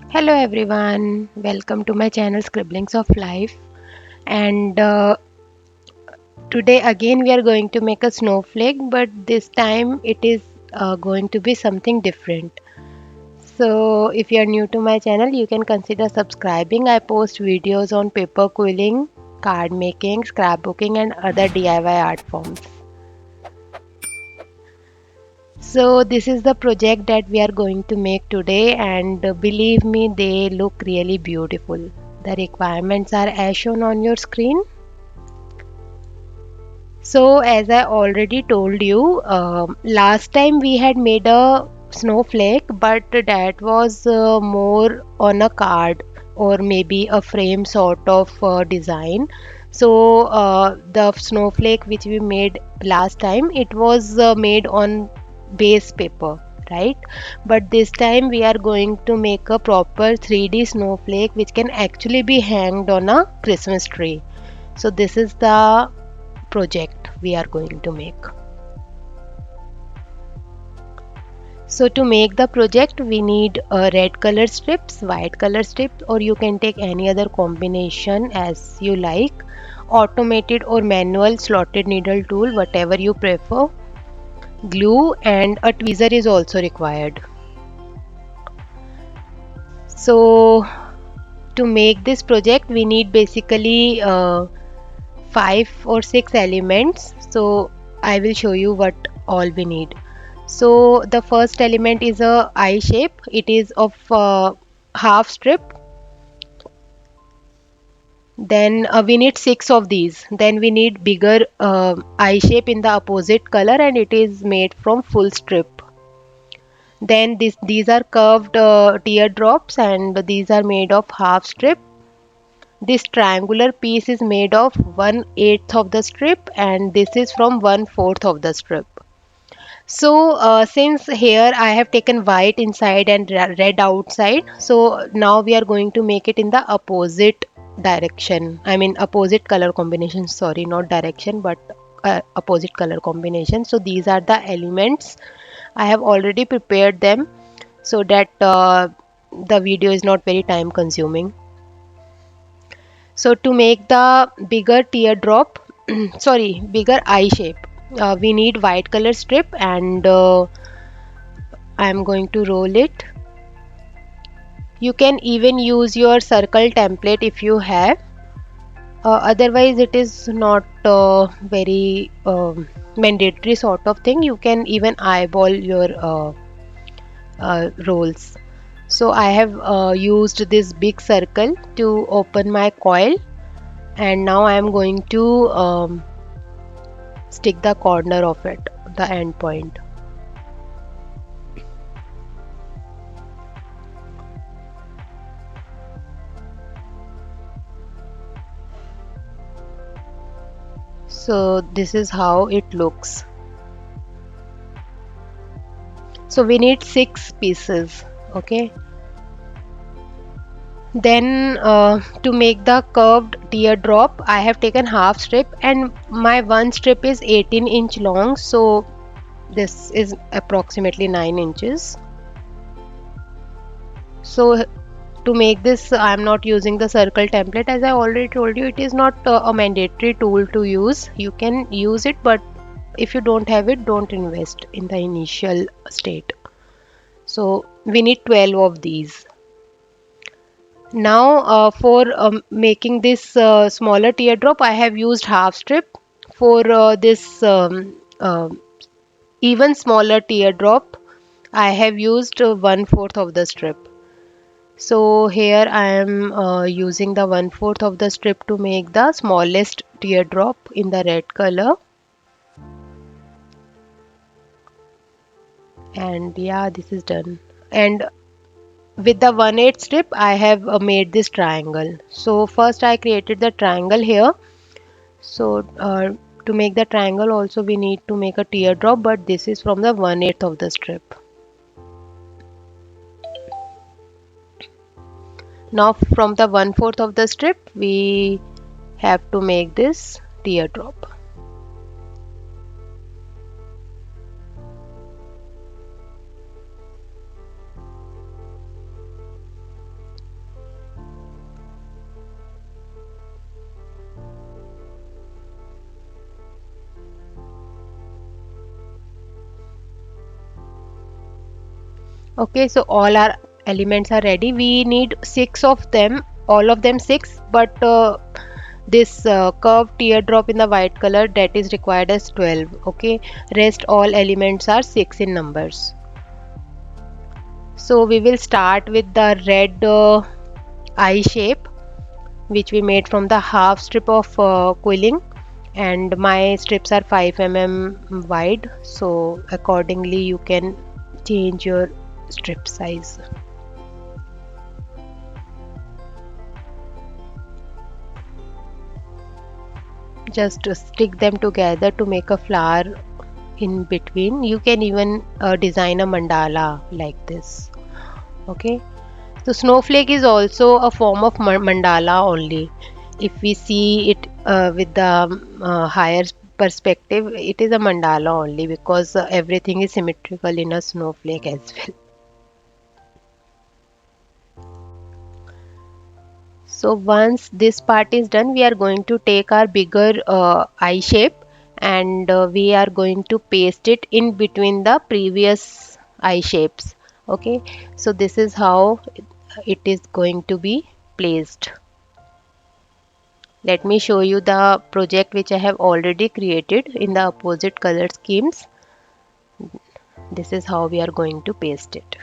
Hello everyone, welcome to my channel Scribblings of Life. And today again we are going to make a snowflake, but this time it is going to be something different. So if you are new to my channel, you can consider subscribing. I post videos on paper quilling, card making, scrapbooking, and other DIY art forms. So this is the project that we are going to make today, and believe me, they look really beautiful. The requirements are as shown on your screen. So as I already told you, last time we had made a snowflake, but that was more on a card or maybe a frame sort of design. So the snowflake which we made last time, it was made on base paper, right? But this time we are going to make a proper 3D snowflake which can actually be hanged on a Christmas tree. So this is the project we are going to make. So to make the project we need red color strips, white color strips, or you can take any other combination as you like, automated or manual slotted needle tool, whatever you prefer, glue, and a tweezer is also required. So to make this project we need basically 5 or 6 elements. So I will show you what all we need. So the first element is a eye shape. It is of half strip. Then we need 6 of these. Then we need bigger eye shape in the opposite color, and it is made from full strip. Then these are curved teardrops, and these are made of half strip. This triangular piece is made of 1/8 of the strip, and this is from 1/4 of the strip. So since here I have taken white inside and red outside, so now we are going to make it in the opposite direction. I mean opposite color combination. Sorry, not direction, but opposite color combination. So these are the elements. I have already prepared them so that the video is not very time consuming. So to make the bigger teardrop, sorry, bigger eye shape, we need white color strip, and I am going to roll it. You can even use your circle template if you have. Otherwise, it is not very mandatory sort of thing. You can even eyeball your rolls. So I have used this big circle to open my coil, and now I am going to stick the corner of it, the end point. So this is how it looks. So we need 6 pieces. Okay. Then to make the curved teardrop, I have taken half strip, and my one strip is 18-inch long. So this is approximately 9 inches. So to make this, I am not using the circle template. As I already told you, it is not a mandatory tool to use. You can use it, but if you don't have it, don't invest in the initial state. So we need 12 of these. Now for making this smaller teardrop, I have used half strip. For this even smaller teardrop, I have used 1/4 of the strip. So here I am using the 1/4 of the strip to make the smallest teardrop in the red color. And yeah, this is done. And with the 1/8 strip, I have made this triangle. So first I created the triangle here. So to make the triangle also we need to make a teardrop, but this is from the 1/8 of the strip. Now from the 1/4 of the strip we have to make this teardrop. Okay, so all our elements are ready. We need six of them, all of them six, but this curved teardrop in the white color, that is required as 12. Okay, rest all elements are 6 in numbers. So we will start with the red eye shape, which we made from the half strip of quilling, and my strips are 5 mm wide, so accordingly you can change your strip size. Just stick them together to make a flower in between. You can even design a mandala like this. Okay, so snowflake is also a form of mandala only. If we see it with the higher perspective, it is a mandala only, because everything is symmetrical in a snowflake as well. So once this part is done, we are going to take our bigger eye shape, and we are going to paste it in between the previous eye shapes. Okay, so this is how it is going to be placed. Let me show you the project which I have already created in the opposite color schemes. This is how we are going to paste it.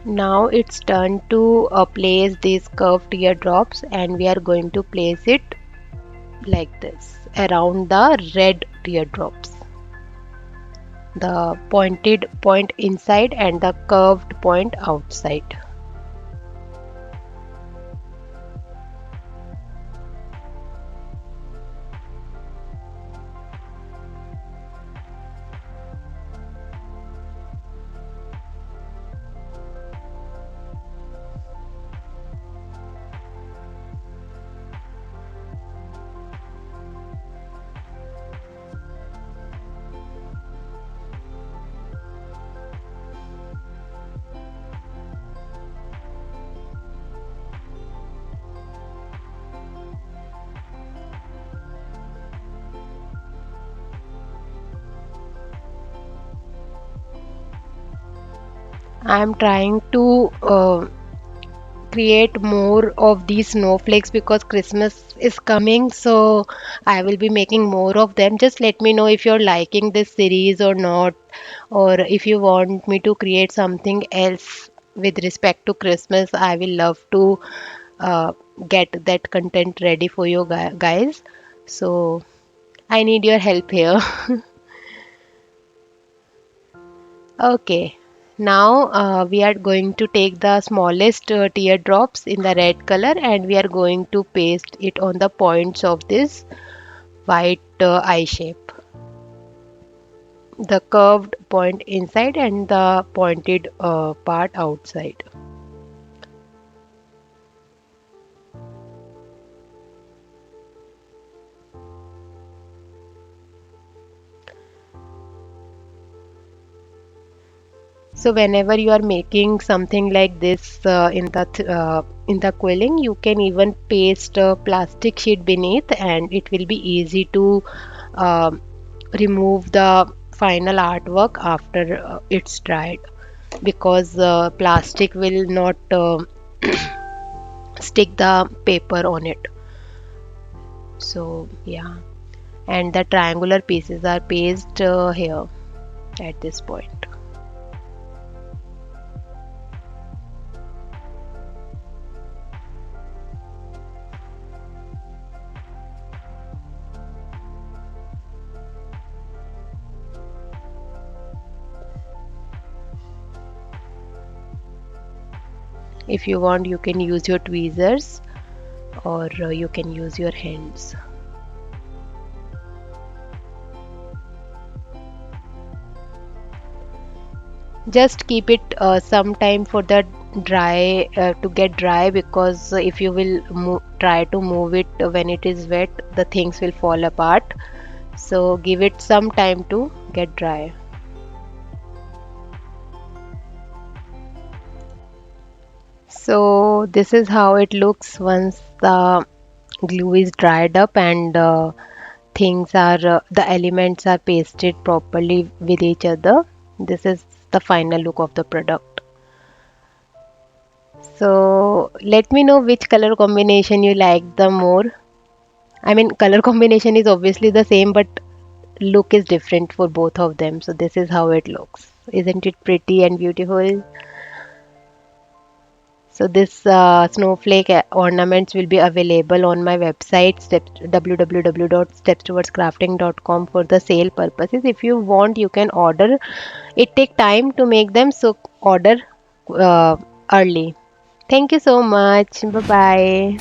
Now it's turn to place these curved teardrops, and we are going to place it like this around the red teardrops. The pointed point inside and the curved point outside. I am trying to create more of these snowflakes because Christmas is coming, so I will be making more of them. Just let me know if you're liking this series or not, or if you want me to create something else with respect to Christmas. I will love to uh, get that content ready for you guys. So I need your help here. Okay, now we are going to take the smallest teardrops in the red color, and we are going to paste it on the points of this white eye shape. The curved point inside and the pointed part outside. So whenever you are making something like this in the quilling, you can even paste a plastic sheet beneath, and it will be easy to uh, remove the final artwork after it's dried, because plastic will not stick the paper on it. So yeah, and the triangular pieces are pasted here at this point. If you want, you can use your tweezers, or you can use your hands. Just keep it some time for the dry to get dry, because if you will try to move it when it is wet, the things will fall apart. So give it some time to get dry. So this is how it looks once the glue is dried up and things are the elements are pasted properly with each other. This is the final look of the product. So let me know which color combination you like the more. I mean, color combination is obviously the same, but look is different for both of them. So this is how it looks. Isn't it pretty and beautiful? So this snowflake ornaments will be available on my website www.stepstowardscrafting.com for the sale purposes. If you want, you can order. It take time to make them, so order uh, early. Thank you so much. Bye bye.